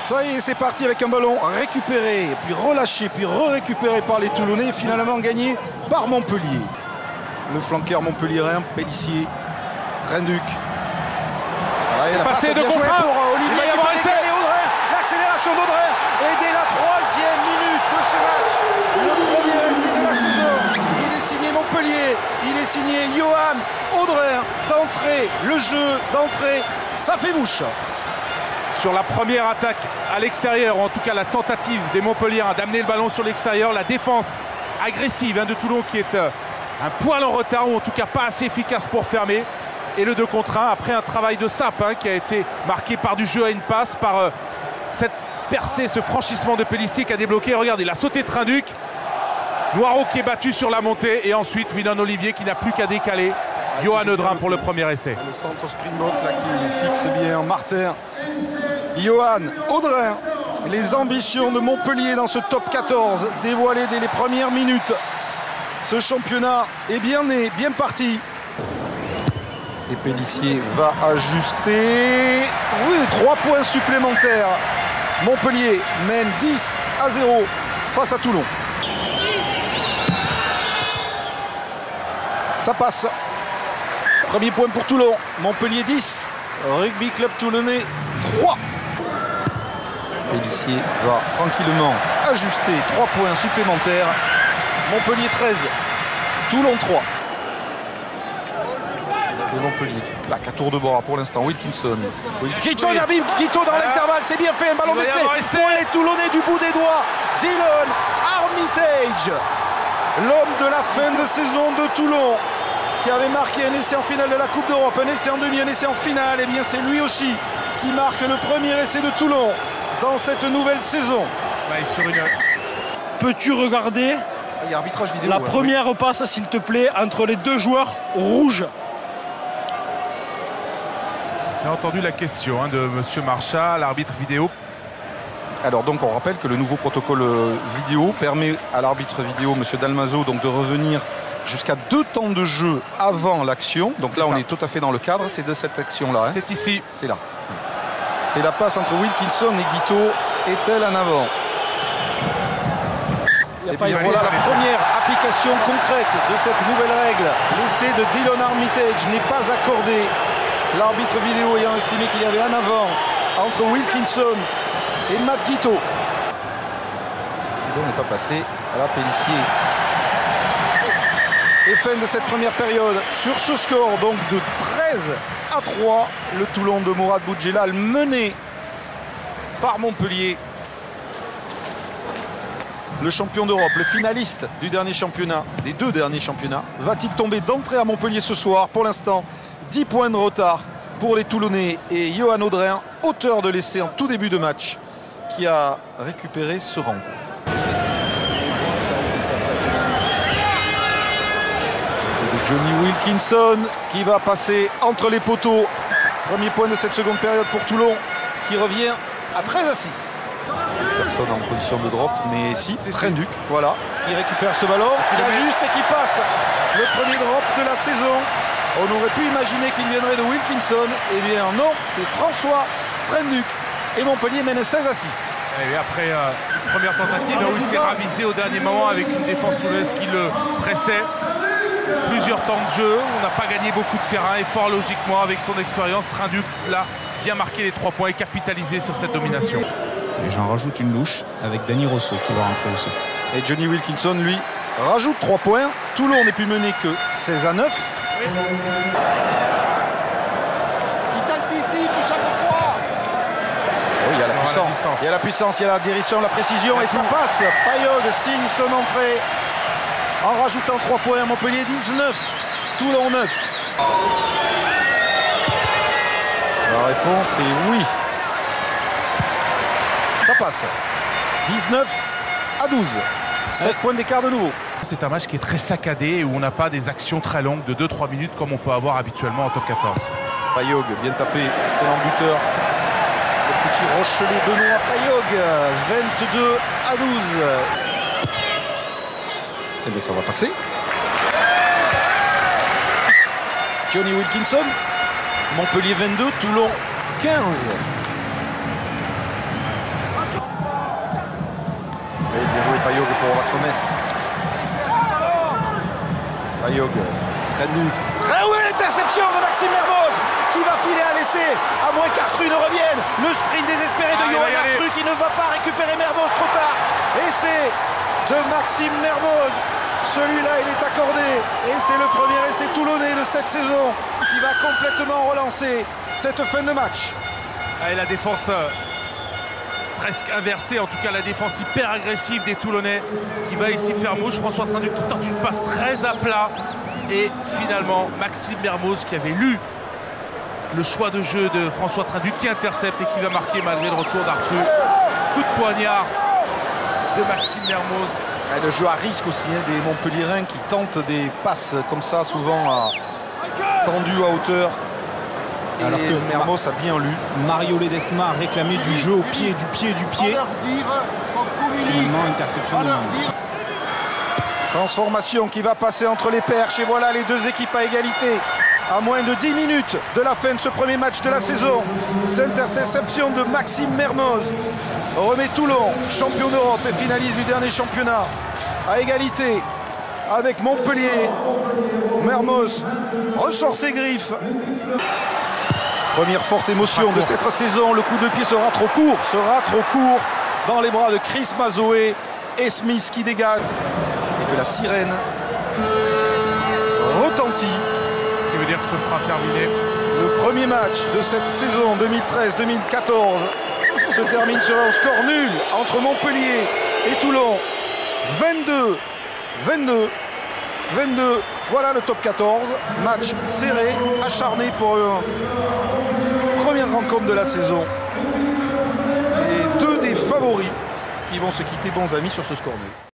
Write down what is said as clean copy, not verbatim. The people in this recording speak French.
Ça y est, c'est parti avec un ballon récupéré, puis relâché, puis récupéré par les Toulonnais, finalement gagné par Montpellier. Le flanqueur montpelliérain, Pélissier, Trenduc. La passe de bien jouée pour Olivier qui peut décaler Audrey. L'accélération d'Audrey. Et dès la 3e minute de ce match, le premier essai de la saison. Il est signé Montpellier, il est signé Johan Audrey. D'entrée, le jeu d'entrée, ça fait mouche. Sur la première attaque à l'extérieur, ou en tout cas la tentative des Montpelliérains d'amener le ballon sur l'extérieur, la défense agressive de Toulon qui est un poil en retard, ou en tout cas pas assez efficace pour fermer. Et le 2 contre 1 après un travail de sape qui a été marqué par du jeu à une passe, par cette percée, ce franchissement de Pélissier qui a débloqué. Regardez, il a sauté Trenduc, Noirot qui est battu sur la montée, et ensuite Winan Olivier qui n'a plus qu'à décaler Johan Audrin pour le premier essai. Le centre Springbok là qui fixe bien Martin. Johan Audrin, les ambitions de Montpellier dans ce top 14 dévoilées dès les premières minutes. Ce championnat est bien né, bien parti. Et Pélissier va ajuster. Oui, 3 points supplémentaires. Montpellier mène 10-0 face à Toulon. Ça passe. Premier point pour Toulon. Montpellier 10. Rugby Club Toulonnais 3. Pélissier va tranquillement ajuster 3 points supplémentaires. Montpellier 13. Toulon 3. Et Montpellier qui plaque à tour de bras pour l'instant. Wilkinson. Guito dans l'intervalle. C'est bien fait. Un ballon d'essai pour les Toulonnais du bout des doigts. Dylan Armitage. L'homme de la fin de saison de Toulon, qui avait marqué un essai en finale de la Coupe d'Europe, un essai en demi, un essai en finale. Et bien c'est lui aussi qui marque le premier essai de Toulon dans cette nouvelle saison. Peux-tu regarder arbitrage vidéo, la première passe, s'il te plaît, entre les 2 joueurs rouges? On a entendu la question de M. Marchal, l'arbitre vidéo. Alors donc on rappelle que le nouveau protocole vidéo permet à l'arbitre vidéo, M. Dalmazo, donc de revenir jusqu'à 2 temps de jeu avant l'action. Donc là, on est tout à fait dans le cadre. C'est de cette action-là. C'est ici. C'est là. C'est la passe entre Wilkinson et Guito. Est-elle en avant? Et puis voilà la première application concrète de cette nouvelle règle. L'essai de Dylan Armitage n'est pas accordé. L'arbitre vidéo ayant estimé qu'il y avait en avant entre Wilkinson et Matt Guito. Il n'est pas passé. Voilà Pélissier. Et fin de cette première période sur ce score donc de 13-3. Le Toulon de Mourad Boudjelal mené par Montpellier. Le champion d'Europe, le finaliste du dernier championnat, des 2 derniers championnats, va-t-il tomber d'entrée à Montpellier ce soir? Pour l'instant, 10 points de retard pour les Toulonnais et Johan Audrey, auteur de l'essai en tout début de match, qui a récupéré ce renvoi. Johnny Wilkinson qui va passer entre les poteaux. Premier point de cette seconde période pour Toulon qui revient à 13-6. Personne en position de drop, mais si, Trenduc, voilà, qui récupère ce ballon, qui ajuste et qui passe le premier drop de la saison. On aurait pu imaginer qu'il viendrait de Wilkinson. Eh bien non, c'est François Trenduc. Et Montpellier mène 16-6. Et après une première tentative où il s'est ravisé au dernier moment avec une défense toulonnaise qui le pressait. Plusieurs temps de jeu, on n'a pas gagné beaucoup de terrain et fort logiquement avec son expérience, Trenduc là vient marquer les 3 points et capitaliser sur cette domination. Et j'en rajoute une louche avec Danny Rosso qui va rentrer aussi. Et Johnny Wilkinson lui rajoute 3 points. Toulon n'est plus mené que 16-9. Il t'anticipe chaque fois. Oui, il y a la puissance, il y a la puissance, il y a la direction, la précision et ça passe. Payog signe son entrée en rajoutant 3 points. Montpellier 19, Toulon 9. La réponse est oui. Ça passe. 19-12. 7 points d'écart de nouveau. C'est un match qui est très saccadé où on n'a pas des actions très longues de 2-3 minutes comme on peut avoir habituellement en top 14. Payog, bien tapé, excellent buteur. Le petit Rochelet Benoît Payog, 22-12. Et bien ça va passer. Johnny Wilkinson, Montpellier 22, Toulon 15. Bayog pour Watremès. Bayog, Krenduc. L'interception de Maxime Mermoz qui va filer à l'essai, à moins qu'Artru ne revienne. Le sprint désespéré de Johan Artru qui ne va pas récupérer Mermoz trop tard. Essai de Maxime Mermoz. Celui-là, il est accordé. Et c'est le premier essai toulonnais de cette saison qui va complètement relancer cette fin de match. Et la défense presque inversée, en tout cas la défense hyper agressive des Toulonnais qui va ici faire mouche. François Trinduc qui tente une passe très à plat. Et finalement, Maxime Mermoz qui avait lu le choix de jeu de François Trinduc qui intercepte et qui va marquer malgré le retour d'Artru. Coup de poignard de Maxime Mermoz. Et le jeu à risque aussi hein, des Montpelliérains qui tentent des passes comme ça, souvent tendues à hauteur. Alors que Mermoz a bien lu. Mario Ledesma a réclamé du jeu au pied, du pied. Finalement, interception de Mermoz. Transformation qui va passer entre les perches et voilà les deux équipes à égalité. À moins de 10 minutes de la fin de ce premier match de la saison. Cette interception de Maxime Mermoz remet Toulon, champion d'Europe et finaliste du dernier championnat, à égalité avec Montpellier. Mermoz ressort ses griffes. Première forte émotion de cette saison. Le coup de pied sera trop court dans les bras de Chris Mazoé et Smith qui dégage. Et que la sirène retentit. Ce qui veut dire que ce sera terminé. Le premier match de cette saison 2013-2014 se termine sur un score nul entre Montpellier et Toulon. 22. Voilà le top 14. Match serré, acharné pour une première rencontre de la saison. Et deux des favoris qui vont se quitter bons amis sur ce score nul.